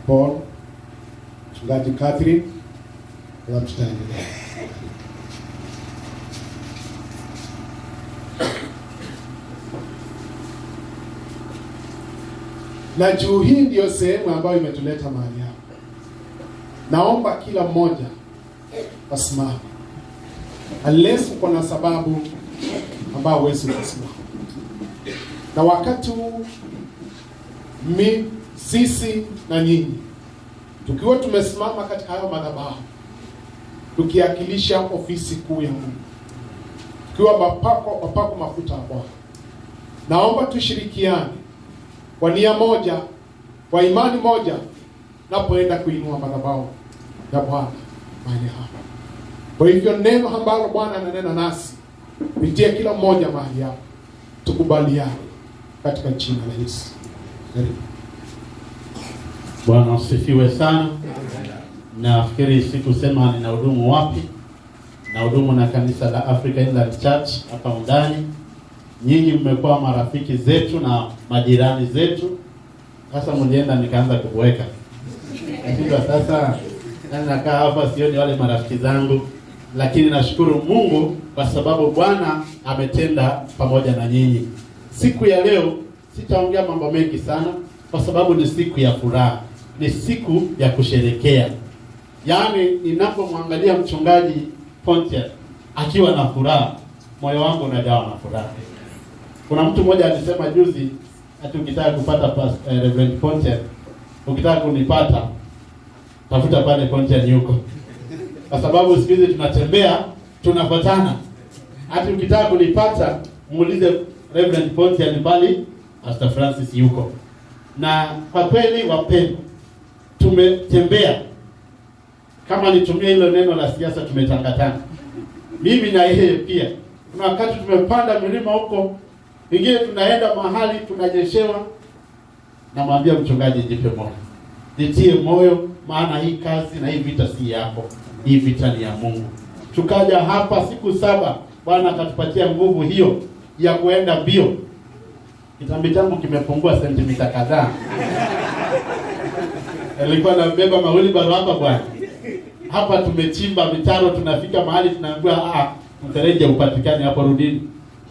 Paul, Mchungaji Catherine, na tutaendelea. Na juu hii ndio sehemu ambayo imetuleta mahali hapa. Naomba kila mmoja asimame. Unless uko na sababu ambayo huwezi kusimama. Na wakati sisi na nyinyi tukiwa tumesimama katika hayo madhabahu, tukiakilisha ofisi kuu ya Mungu, tukiwa mapako mafuta ya Bwana, naomba tushirikiane kwa nia moja, kwa imani moja, napoenda kuinua madhabahu ya Bwana mahali hapa. Kwa hivyo neno ambalo Bwana ananena nasi pitia kila mmoja mahali hapa, tukubaliane katika jina la Yesu. Karibu. Bwana asifiwe sana. Nafikiri sikusema ninahudumu wapi. Nahudumu na kanisa la Africa Inland Church hapa ndani. Nyinyi mmekuwa marafiki zetu na majirani zetu. Sasa mlienda nikaanza kuweka. Lakini sasa nakaa hapa sioni wale marafiki zangu, lakini nashukuru Mungu kwa sababu Bwana ametenda pamoja na nyinyi. Siku ya leo sitaongea mambo mengi sana kwa sababu ni siku ya furaha. Ni siku ya kusherekea. Yaani ninapomwangalia mchungaji Pontius akiwa na furaha, moyo wangu unajawa na furaha. Kuna mtu mmoja alisema juzi, ati ukitaka kupata Reverend Pontius, ukitaka kunipata, tafuta pale Pontius yuko. Kwa sababu siku hizi tunatembea, tunafuatana. Ati ukitaka kunipata, muulize Reverend Pontius ni pale, Pastor Francis yuko. Na kwa kweli wapendwa, tumetembea, kama nitumie hilo neno la siasa, tumetangatana. Mimi na yeye pia. Kuna wakati tumepanda milima huko, wengine tunaenda mahali tunajeshewa. Namwambia mchungaji, jipe moyo. Nitie moyo, maana hii kazi na hii vita si yako. Hii vita ni ya Mungu. Tukaja hapa siku 7, Bwana akatupatia nguvu hiyo ya kuenda mbio. Kitambi changu kimepungua sentimita kadhaa. Nilikuwa nabeba mawili bado hapa Bwana. Hapa tumechimba mitaro, tunafika mahali tunaambiwa mfereji upatikane hapo, rudini.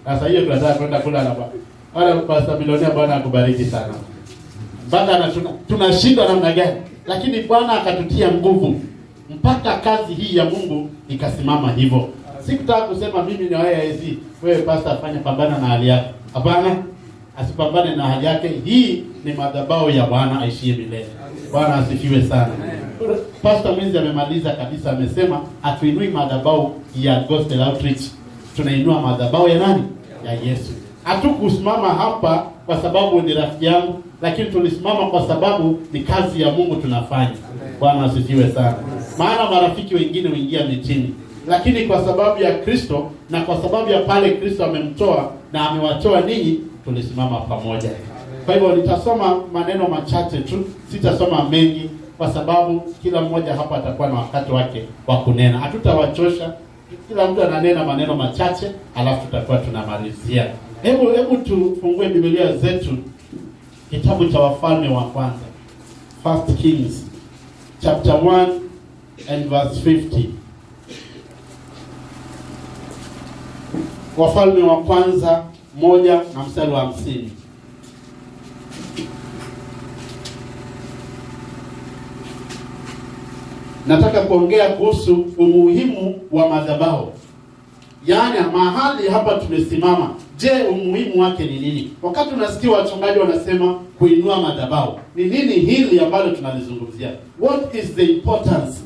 Sasa hiyo tunataka kwenda kula na Bwana. Wala Pastor Milionea, Bwana akubariki sana. Mpaka tunashindwa namna gani? Lakini Bwana akatutia nguvu mpaka kazi hii ya Mungu ikasimama hivyo. Sikutaka kusema mimi ni wewe Pastor afanye pambana na hali yako. Hapana, asipambane na hali yake. Hii ni madhabahu ya Bwana aishie milele. Bwana asifiwe sana. Pastor Minzi amemaliza kabisa, amesema hatuinui madhabahu ya Gospel Outreach. Tunainua madhabahu ya nani? Ya Yesu. Hatukusimama hapa kwa sababu ni rafiki yangu, lakini tulisimama kwa sababu ni kazi ya Mungu tunafanya. Bwana asifiwe sana. Maana marafiki wengine huingia mitini, lakini kwa sababu ya Kristo na kwa sababu ya pale Kristo amemtoa na amewatoa ninyi, tulisimama pamoja. Kwa hivyo nitasoma maneno machache tu, sitasoma mengi kwa sababu kila mmoja hapa atakuwa na wakati wake wa kunena. Hatutawachosha. Kila mtu ananena maneno machache, alafu tutakuwa tunamalizia. Hebu tufungue Biblia zetu kitabu cha Wafalme wa kwanza. 1 Kings chapter 1 and verse 50. Wafalme wa kwanza 1 na mstari wa 50. Nataka kuongea kuhusu umuhimu wa madhabahu. Yaani mahali hapa tumesimama, je, umuhimu wake ni nini? Wakati unasikia wachungaji wanasema kuinua madhabahu, ni nini hili ambalo tunalizungumzia? What is the importance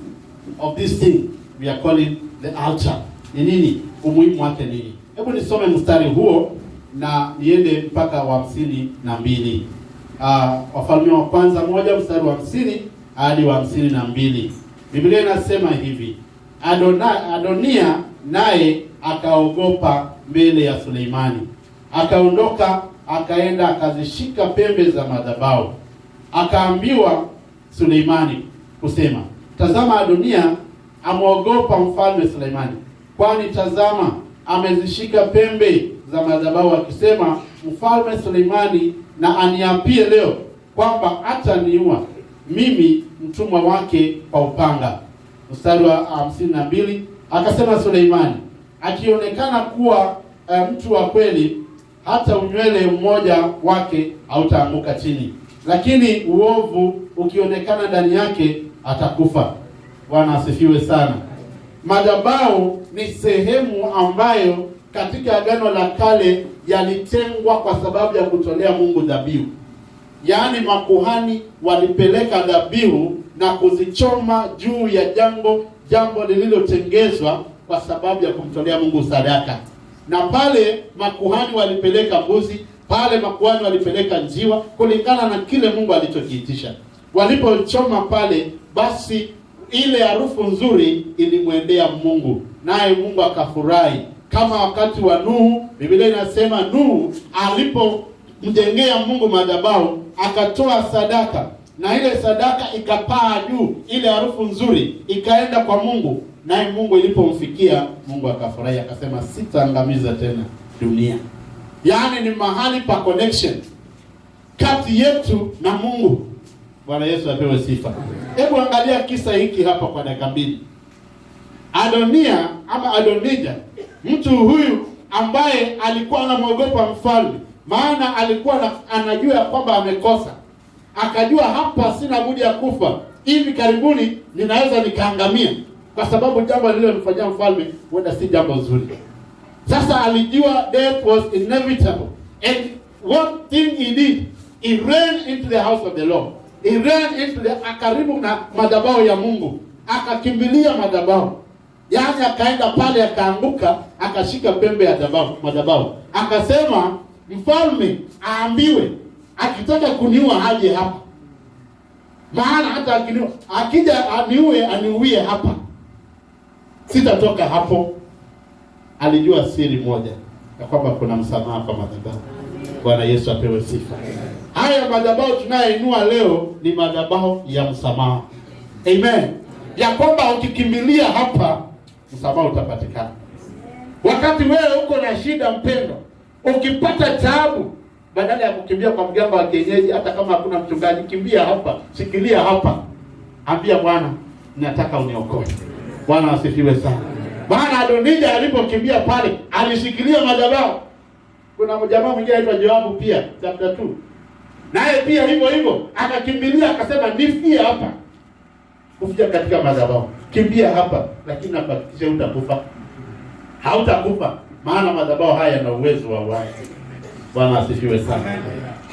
of this thing we are calling the altar? Ni nini? Umuhimu wake nini? Hebu nisome mstari huo na niende mpaka wa 52. Wafalme wa kwanza 1 mstari wa 50 hadi wa 52. Biblia inasema hivi: Adonia naye akaogopa mbele ya Suleimani. Akaondoka akaenda akazishika pembe za madhabahu. Akaambiwa Suleimani kusema, tazama, Adonia amuogopa mfalme Suleimani, kwani tazama amezishika pembe za madhabahu, akisema, mfalme Suleimani na aniapie leo kwamba hataniua mimi mtumwa wake kwa upanga. Mstari wa 52 akasema Suleimani, akionekana kuwa mtu wa kweli, hata unywele mmoja wake hautaanguka chini, lakini uovu ukionekana ndani yake atakufa. Bwana asifiwe sana. Madhabahu ni sehemu ambayo katika Agano la Kale yalitengwa kwa sababu ya kutolea Mungu dhabihu. Yaani makuhani walipeleka dhabihu na kuzichoma juu ya jambo lililotengezwa kwa sababu ya kumtolea Mungu sadaka. Na pale makuhani walipeleka mbuzi, pale makuhani walipeleka njiwa kulingana na kile Mungu alichokiitisha. Walipochoma pale, basi ile harufu nzuri ilimwendea Mungu, naye Mungu akafurahi. Kama wakati wa Nuhu, Biblia inasema Nuhu alipomjengea Mungu madhabahu, akatoa sadaka, na ile sadaka ikapaa juu, ile harufu nzuri ikaenda kwa Mungu, naye Mungu ilipomfikia, Mungu akafurahi, akasema sitaangamiza tena dunia. Yaani ni mahali pa connection kati yetu na Mungu. Bwana Yesu apewe sifa. Hebu angalia kisa hiki hapa kwa dakika mbili. Adonia ama Adonija, mtu huyu ambaye alikuwa anamwogopa mfalme, maana alikuwa anajua kwamba amekosa. Akajua hapa sina budi ya kufa, hivi karibuni ninaweza nikaangamia, kwa sababu jambo lililonifanyia mfalme huenda si jambo zuri. Sasa alijua death was inevitable, and one thing he did, he ran into the house of the Lord. He ran into the karibu na madhabahu ya Mungu, akakimbilia madhabahu. Yaani akaenda pale, akaanguka, akashika pembe ya madhabahu, akasema mfalme aambiwe akitaka kuniua aje hapa, maana hata akija aniue hapa, sitatoka hapo. Alijua siri moja, ya kwamba kuna msamaha kwa madhabahu. Bwana Yesu apewe sifa. Haya madhabahu tunayoinua leo ni madhabahu ya msamaha. Amen. Ya kwamba ukikimbilia hapa, msamaha utapatikana. Wakati wewe uko na shida mpendo, ukipata taabu, badala ya kukimbia kwa mganga wa kienyeji, hata kama hakuna mchungaji, kimbia hapa, shikilia hapa. Ambia Bwana, nataka uniokoe. Bwana asifiwe sana. Maana Adonija alipokimbia pale, alishikilia madhabahu. Kuna mjamaa mwingine anaitwa Joabu pia, chapter 2. Naye pia hivyo akakimbilia, akasema nifie hapa. Kufia katika madhabahu, kimbia hapa, lakini nakuhakikishia utakufa. Hautakufa, maana madhabahu haya yana uwezo wa uhai. Bwana asifiwe sana.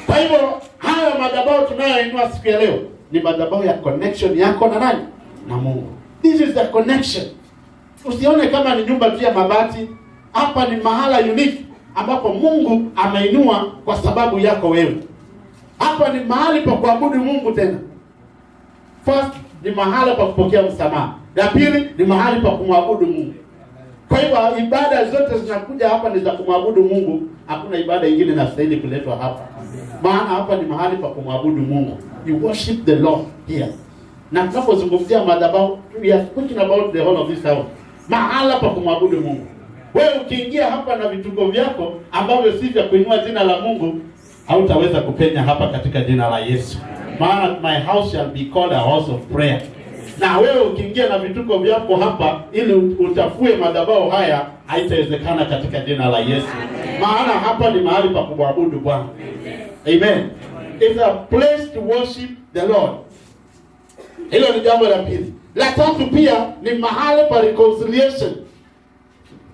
Kwa hivyo haya madhabahu tunayoinua siku ya leo ni madhabahu ya connection yako na nani? Na Mungu. This is the connection. Usione kama ni nyumba tu ya mabati. Hapa ni mahala unique ambapo Mungu ameinua kwa sababu yako wewe. Hapa ni mahali pa kuabudu Mungu tena. First, ni mahali pa kupokea msamaha. La pili, ni mahali pa kumwabudu Mungu. Kwa hivyo ibada zote zinakuja hapa ni za kumwabudu Mungu. Hakuna ibada nyingine inastahili kuletwa hapa. Maana hapa ni mahali pa kumwabudu Mungu. You worship the Lord here. Na tunapozungumzia madhabahu, we are speaking about the whole of this house. Mahala pa kumwabudu Mungu. Wewe ukiingia hapa na vituko vyako ambavyo si vya kuinua jina la Mungu, hautaweza kupenya hapa katika jina la Yesu. Maana my house shall be called a house of prayer. Na wewe ukiingia na vituko vyako hapa ili utafue madhabahu haya, haitawezekana katika jina la Yesu. Maana hapa ni mahali pa kumwabudu Bwana. Amen. It's a place to worship the Lord. Hilo ni jambo la pili. La tatu pia ni mahali pa reconciliation.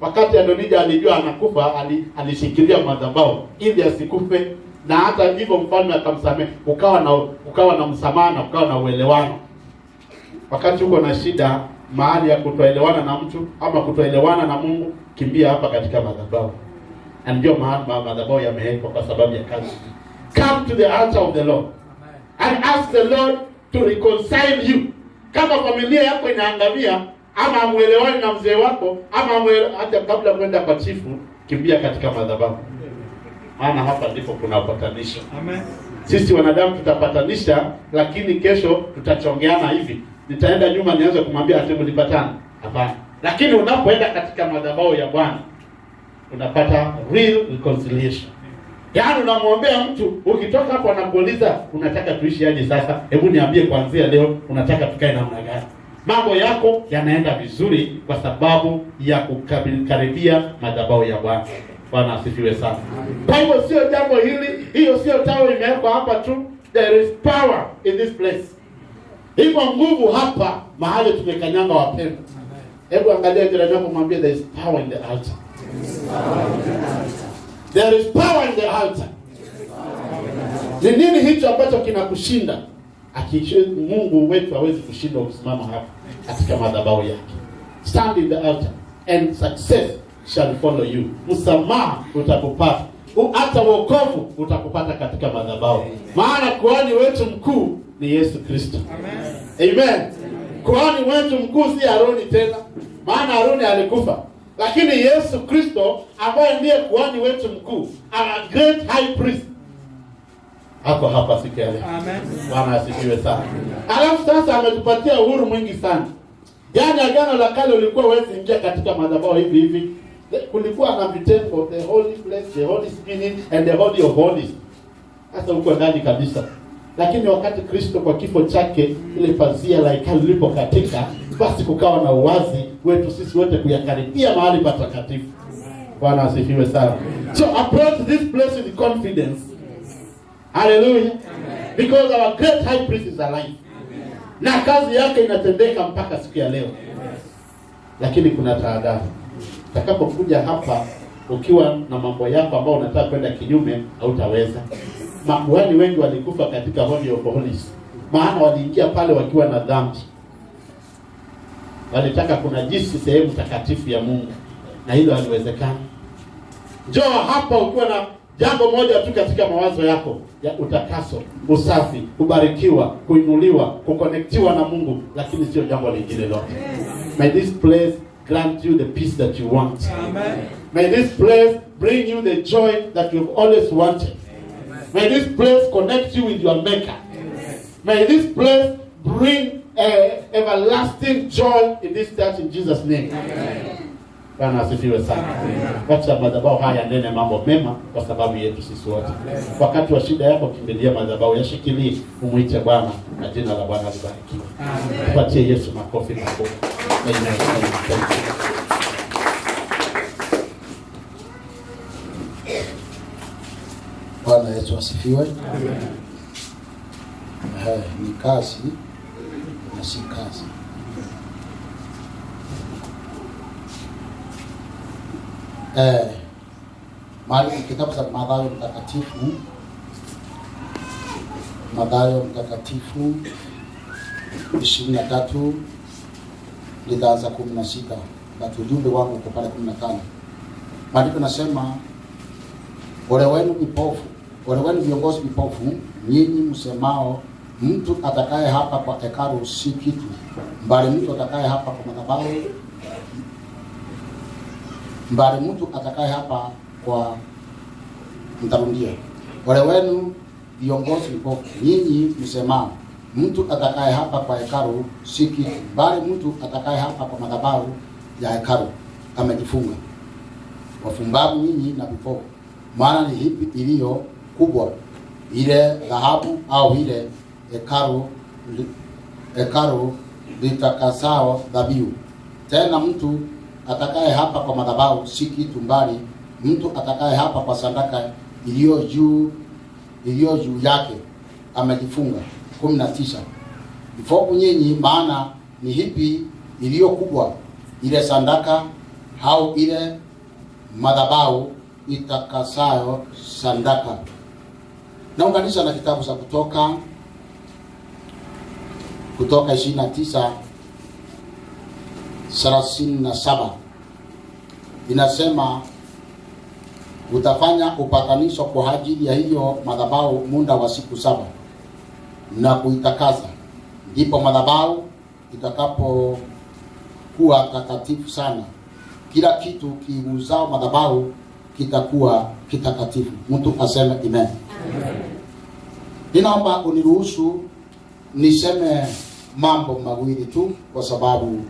Wakati Adonija alijua anakufa, alishikilia madhabahu ili asikufe, na hata hivyo mfalme akamsamehe. Ukawa na msamaha na ukawa na uelewano. Wakati uko na shida, mahali ya kutoelewana na mtu ama kutoelewana na Mungu, kimbia hapa katika madhabahu. Na ndio mahali madhabahu yamewekwa kwa sababu ya kazi. Come to the altar of the Lord and ask the Lord to reconcile you. Kama familia yako inaangamia, ama amuelewani na mzee wako, ama hata kabla kwenda kwa chifu, kimbia katika madhabahu. Maana hapa ndipo kuna upatanisho. Amen. Sisi wanadamu tutapatanisha, lakini kesho tutachongeana hivi. Nitaenda nyuma nianze kumwambia ati mlipatana. Hapana. Lakini unapoenda katika madhabahu ya Bwana, unapata real reconciliation. Yaani unamwombea mtu, ukitoka hapo anakuuliza unataka tuishi aje sasa? Hebu niambie kuanzia leo unataka tukae namna gani? Mambo yako yanaenda vizuri kwa sababu ya kukaribia madhabahu ya Bwana. Bwana asifiwe sana. Kwa hivyo sio jambo hili, hiyo sio tawi imewekwa hapa tu. There is power in this place. Iko nguvu hapa mahali tumekanyanga wapendwa. Hebu angalia jirani yako mwambie there is power in the altar. There is power in the altar. Ni nini hicho ambacho kinakushinda? Mungu wetu hawezi kushinda ukisimama hapa katika madhabahu yake. Stand in the altar and success shall follow you. Msamaha utakupata. Hata wokovu utakupata katika madhabahu. Maana kuhani wetu mkuu ni Yesu Kristo. Amen. Kuhani wetu mkuu si Aroni tena. Maana Aroni alikufa. Lakini Yesu Kristo ambaye ndiye kuhani wetu mkuu, our great high priest, hapo hapa siku ya leo. Amen. Bwana asifiwe sana. Alafu sasa ametupatia uhuru mwingi sana. Yaani agano la kale ulikuwa huwezi ingia katika madhabahu hivi hivi. Kulikuwa na vitengo, the holy place, the holy spirit and the holy of holies. Sasa uko ndani kabisa. Lakini wakati Kristo kwa kifo chake ile pazia la hekalu lilipokatika, basi kukawa na uwazi wetu sisi wote kuyakaribia mahali patakatifu. Bwana asifiwe sana. So approach this place with confidence. Hallelujah. Because our great high priest is alive. Na kazi yake inatendeka mpaka siku ya leo. Lakini kuna tahadhari. Utakapokuja hapa ukiwa na mambo yako ambao unataka kwenda kinyume, hautaweza. Makuhani wengi walikufa katika Holy of Holies. Maana waliingia pale wakiwa na dhambi. Walitaka kunajisi sehemu takatifu ya Mungu. Na hilo haliwezekani. Njoo hapa ukiwa na jambo moja tu katika mawazo yako ya utakaso, usafi, kubarikiwa, kuinuliwa, kukonektiwa na Mungu, lakini sio jambo lingine lote. May this place grant you the peace that you want. Amen. May this place bring you the joy that you've always wanted. Amen. May this place connect you with your Maker. Amen. May this place bring everlasting joy in this church in Jesus' name. Amen. Bwana asifiwe sana. Wacha madhabahu haya nene mambo mema kwa sababu yetu sisi wote. Wakati wa shida yako kimbilia madhabahu, yashikilie, umuite Bwana na jina la Bwana libarikiwe. Tupatie Yesu makofi makubwa. Amen. Bwana Yesu asifiwe. Ni kazi na si kazi. Mahali kitabu cha Mathayo mtakatifu 23 litaanza 16, basi ujumbe wangu uko pale 15. Maandiko nasema, ole wenu viongozi vipofu, nyinyi msemao mtu atakaye hapa kwa hekalu si kitu, bali mtu atakaye hapa kwa madhabahu, bali mtu atakaye hapa kwa mtarundia. Ole wenu viongozi vipofu, nyinyi msemao mtu atakaye hapa kwa hekalu si kitu, bali mtu atakaye hapa kwa madhabahu ya hekalu amejifunga. Wafumbavu nyinyi na vipofu, maana ni hipi iliyo kubwa, ile dhahabu au ile hekalu litakasao dhabihu? Tena mtu atakaye hapa kwa madhabahu si kitu, bali mtu atakaye hapa kwa sadaka iliyo juu yake amejifunga. 19. Vipofu nyinyi, maana ni hipi iliyo kubwa, ile sadaka au ile madhabahu itakasayo sadaka? Naunganisha na kitabu cha Kutoka 29:37. Inasema, utafanya upatanisho kwa ajili ya hiyo madhabahu muda wa siku 7 na kuitakasa, ndipo madhabahu itakapokuwa takatifu sana. Kila kitu kiuzao madhabahu kitakuwa kitakatifu. Mtu aseme amen. Ninaomba uniruhusu niseme mambo mawili tu, kwa sababu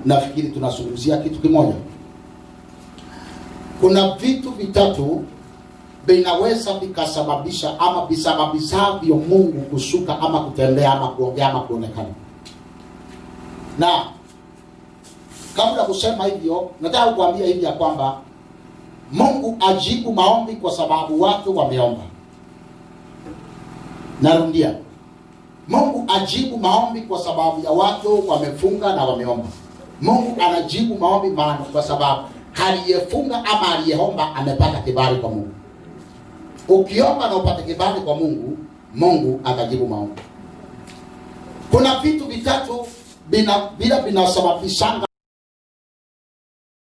nafikiri tunazungumzia kitu kimoja. Kuna vitu vitatu vinaweza vikasababisha ama visababishavyo Mungu kushuka ama kutembea ama kuongea ama kuonekana. Na kabla kusema hivyo, nataka kuambia hivi ya kwamba Mungu ajibu maombi kwa sababu watu wameomba. Narudia, Mungu ajibu maombi kwa sababu ya watu wamefunga na wameomba. Mungu anajibu maombi maana kwa sababu aliyefunga ama aliyeomba amepata kibali kwa Mungu. Ukiomba na upate kibali kwa Mungu, Mungu atajibu maombi. Kuna vitu vitatu bila vinasababisha